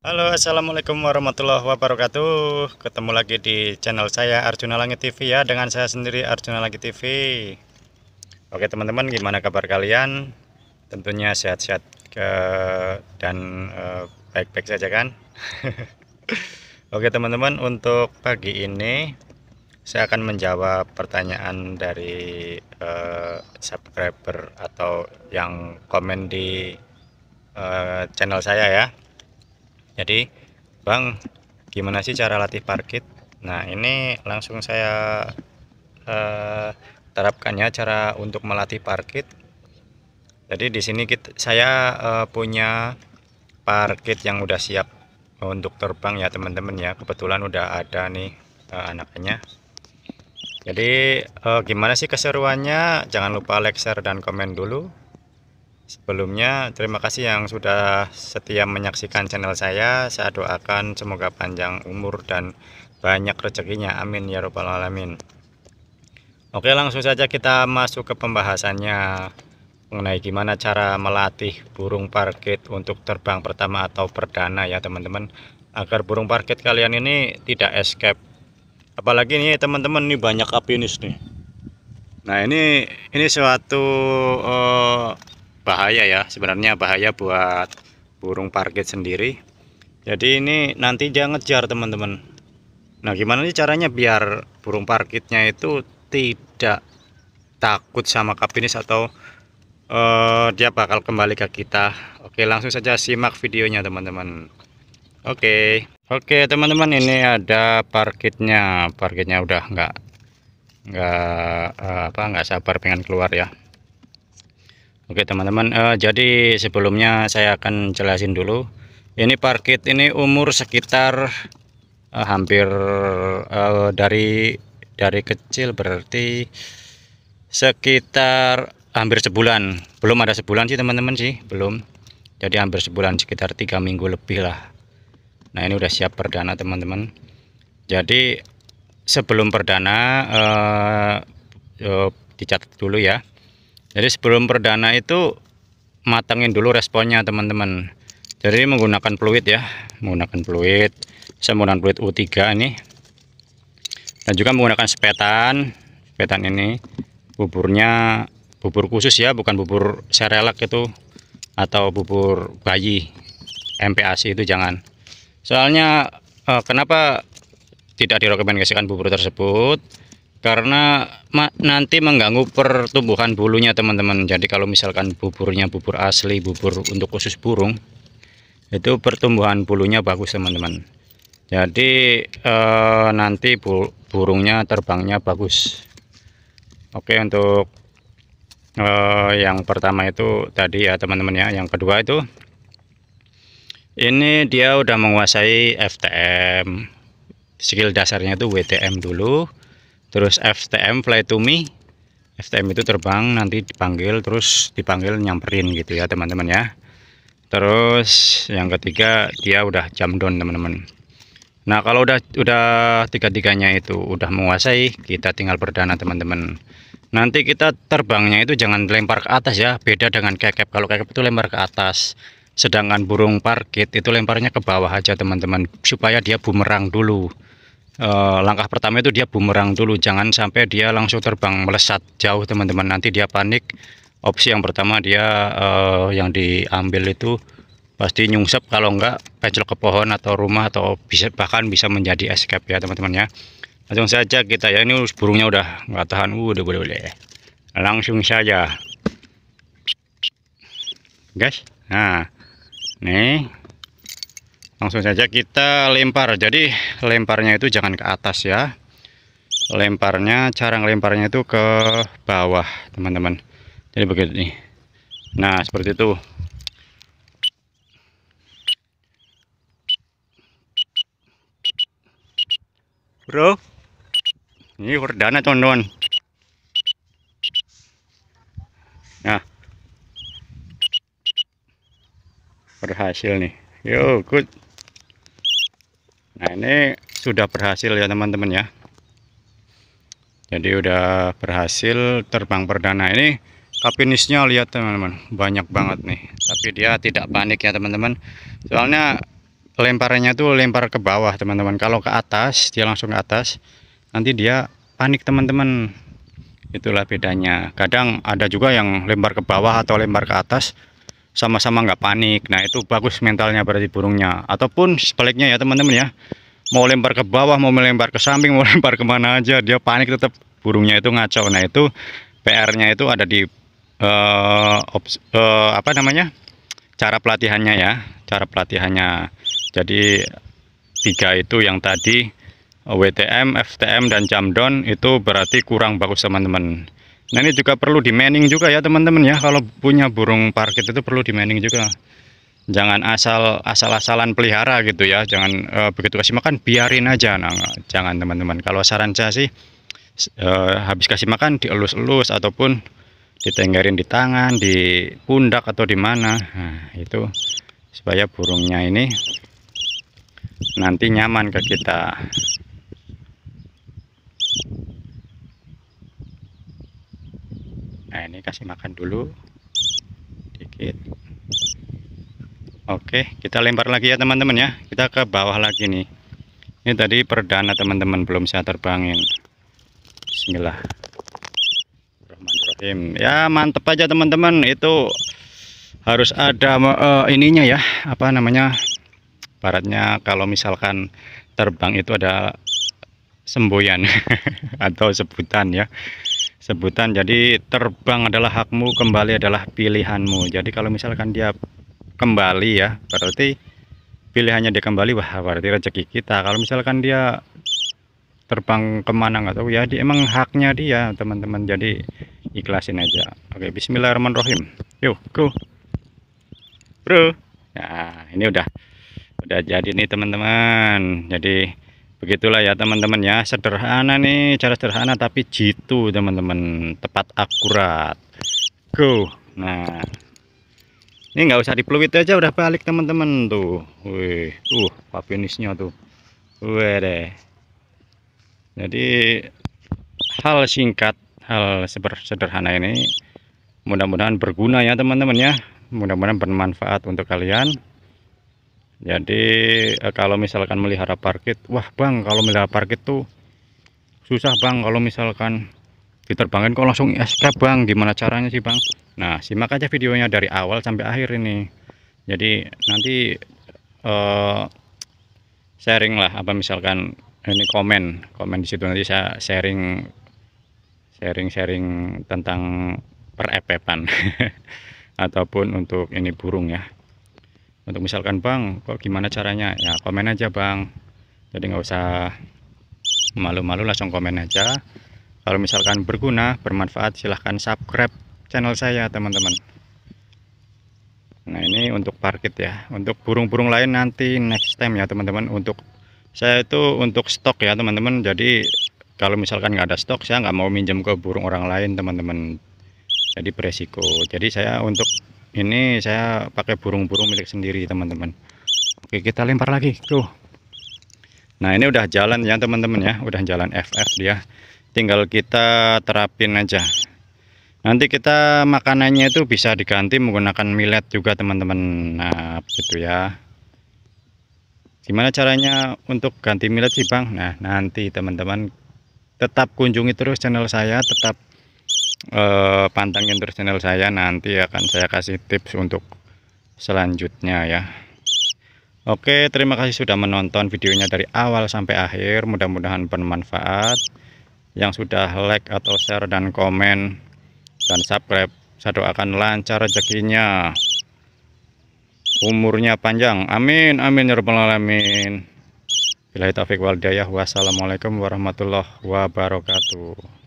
Halo, assalamualaikum warahmatullahi wabarakatuh. Ketemu lagi di channel saya Arjuna Langit TV ya, dengan saya sendiri Arjuna Langit TV. Oke teman-teman, gimana kabar kalian? Tentunya sehat-sehat dan baik-baik saja kan? Oke teman-teman, untuk pagi ini saya akan menjawab pertanyaan dari subscriber atau yang komen di channel saya ya. Jadi, Bang, gimana sih cara latih parkit? Nah, ini langsung saya eh, terapkan ya cara untuk melatih parkit. Jadi di sini saya punya parkit yang udah siap untuk terbang ya teman-teman ya. Kebetulan udah ada nih anaknya. Jadi gimana sih keseruannya? Jangan lupa like, share, dan komen dulu. Sebelumnya, terima kasih yang sudah setia menyaksikan channel saya. Saya doakan semoga panjang umur dan banyak rezekinya. Amin ya robbal alamin. Oke, langsung saja kita masuk ke pembahasannya mengenai gimana cara melatih burung parkit untuk terbang pertama atau perdana ya teman-teman. Agar burung parkit kalian ini tidak escape. Apalagi nih teman-teman, nih banyak apinis nih. Nah, ini suatu eh, bahaya ya, sebenarnya bahaya buat burung parkit sendiri. Jadi ini nanti dia ngejar teman-teman. Nah, gimana nih caranya biar burung parkitnya itu tidak takut sama kapinis atau dia bakal kembali ke kita. Oke, langsung saja simak videonya teman-teman. Oke teman-teman, ini ada parkitnya. Parkitnya udah nggak sabar pengen keluar ya. Oke teman-teman, jadi sebelumnya saya akan jelasin dulu. Ini parkit ini umur sekitar hampir dari kecil berarti sekitar hampir sebulan. Belum ada sebulan sih teman-teman sih, belum. Jadi hampir sebulan, sekitar 3 minggu lebih lah. Nah, ini udah siap perdana teman-teman. Jadi sebelum perdana dicatat dulu ya. Jadi sebelum perdana itu matangin dulu responnya teman-teman. Jadi menggunakan fluid ya, menggunakan fluid. Saya menggunakan fluid U3 ini, dan juga menggunakan sepetan. Sepetan ini buburnya bubur khusus ya, bukan bubur serelak itu atau bubur bayi MPASI, itu jangan. Soalnya kenapa tidak direkomendasikan bubur tersebut? Karena nanti mengganggu pertumbuhan bulunya teman-teman. Jadi kalau misalkan buburnya bubur asli, bubur untuk khusus burung, itu pertumbuhan bulunya bagus teman-teman. Jadi nanti burungnya terbangnya bagus. Oke, untuk yang pertama itu tadi ya teman-teman ya. Yang kedua itu ini dia udah menguasai FTM. Skill dasarnya itu WTM dulu, terus FTM fly to me. FTM itu terbang, nanti dipanggil, terus dipanggil nyamperin gitu ya teman-teman ya. Terus yang ketiga dia udah jump down teman-teman. Nah, kalau udah tiga-tiganya itu udah menguasai, kita tinggal perdana teman-teman. Nanti kita terbangnya itu jangan lempar ke atas ya, beda dengan kekep. Kalau kekep itu lempar ke atas, sedangkan burung parkit itu lemparnya ke bawah aja teman-teman, supaya dia bumerang dulu. Langkah pertama itu dia bumerang dulu, jangan sampai dia langsung terbang melesat jauh teman-teman, nanti dia panik. Opsi yang pertama dia yang diambil itu pasti nyungsep, kalau enggak pencil ke pohon atau rumah, atau bahkan bisa menjadi escape ya teman-teman ya. Langsung saja kita ya, ini burungnya udah nggak tahan, udah boleh langsung saja guys. Nah, nih langsung saja kita lempar. Jadi lemparnya itu jangan ke atas ya, cara ngelemparnya itu ke bawah teman-teman. Jadi begitu nih. Nah, seperti itu. Bro, ini perdana teman-teman. Nah, berhasil nih. Yo, good. Nah, ini sudah berhasil ya teman-teman ya. Jadi udah berhasil terbang perdana. Ini kapinisnya lihat teman-teman, banyak banget nih. Tapi dia tidak panik ya teman-teman. Soalnya lemparannya tuh lempar ke bawah teman-teman. Kalau ke atas dia langsung ke atas, nanti dia panik teman-teman. Itulah bedanya. Kadang ada juga yang lempar ke bawah atau lempar ke atas sama-sama nggak panik. Nah itu bagus mentalnya berarti burungnya. Ataupun sebaliknya ya teman-teman ya, mau lempar ke bawah, mau melempar ke samping, mau lempar kemana aja dia panik, tetap burungnya itu ngaco. Nah itu PR-nya itu ada di apa namanya, cara pelatihannya ya, cara pelatihannya. Jadi 3 itu yang tadi, WTM, FTM, dan jam down itu berarti kurang bagus teman-teman. Nah ini juga perlu di manning juga ya teman-teman ya. Kalau punya burung parkit itu perlu di manning juga. Jangan asal-asalan pelihara gitu ya. Jangan begitu kasih makan biarin aja. Nah jangan teman-teman. Kalau saran saya sih habis kasih makan dielus-elus ataupun ditenggerin di tangan, di pundak atau di mana. Nah itu supaya burungnya ini nanti nyaman ke kita. Nah ini kasih makan dulu dikit. Oke, kita lempar lagi ya teman-teman ya. Kita ke bawah lagi nih. Ini tadi perdana teman-teman, belum saya terbangin. Bismillahirrahmanirrahim. Ya mantep aja teman-teman. Itu harus ada ininya ya, apa namanya, baratnya kalau misalkan terbang itu ada semboyan atau sebutan ya, sebutan. Jadi terbang adalah hakmu, kembali adalah pilihanmu. Jadi kalau misalkan dia kembali ya, berarti pilihannya dia kembali, wah berarti rezeki kita. Kalau misalkan dia terbang kemana nggak tahu ya, emang haknya dia teman-teman. Jadi ikhlasin aja. Oke, bismillahirrahmanirrahim. Yuk go bro. Nah ini udah jadi nih teman-teman. Jadi begitulah ya teman-teman ya, sederhana nih, cara sederhana tapi jitu teman-teman, tepat akurat. Go. Nah ini nggak usah dipeluit aja udah balik teman-teman tuh. Wih papinisnya tuh. Wih deh. Jadi hal singkat, hal sederhana ini mudah-mudahan berguna ya teman-teman ya, mudah-mudahan bermanfaat untuk kalian. Jadi kalau misalkan melihara parkit, wah bang kalau melihara parkit tuh susah bang, kalau misalkan diterbangin kok langsung escape bang, gimana caranya sih bang? Nah simak aja videonya dari awal sampai akhir ini. Jadi nanti sharing lah, apa misalkan ini komen di situ, nanti saya sharing tentang per-FF-an ataupun untuk ini burung ya. Untuk misalkan bang kok gimana caranya ya, komen aja bang. Jadi nggak usah malu-malu, langsung komen aja. Kalau misalkan berguna, bermanfaat, silahkan subscribe channel saya teman-teman. Nah ini untuk parkit ya. Untuk burung-burung lain nanti next time ya teman-teman. Untuk saya itu untuk stok ya teman-teman. Jadi kalau misalkan nggak ada stok, saya nggak mau minjem ke burung orang lain teman-teman. Jadi beresiko. Jadi saya untuk ini saya pakai burung-burung milik sendiri teman-teman. Oke kita lempar lagi tuh. Nah ini udah jalan ya teman-teman ya, udah jalan FF dia. Tinggal kita terapin aja. Nanti kita makanannya itu bisa diganti menggunakan millet juga teman-teman. Nah begitu ya. Gimana caranya untuk ganti millet sih bang? Nah nanti teman-teman tetap kunjungi terus channel saya, tetap pantengin terus channel saya. Nanti akan saya kasih tips untuk selanjutnya ya. Oke, terima kasih sudah menonton videonya dari awal sampai akhir. Mudah-mudahan bermanfaat. Yang sudah like atau share dan komen dan subscribe, saya doakan lancar rezekinya, umurnya panjang, amin amin ya rabbal alamin. Billahi taufiq wal hidayah. Wassalamualaikum warahmatullahi wabarakatuh.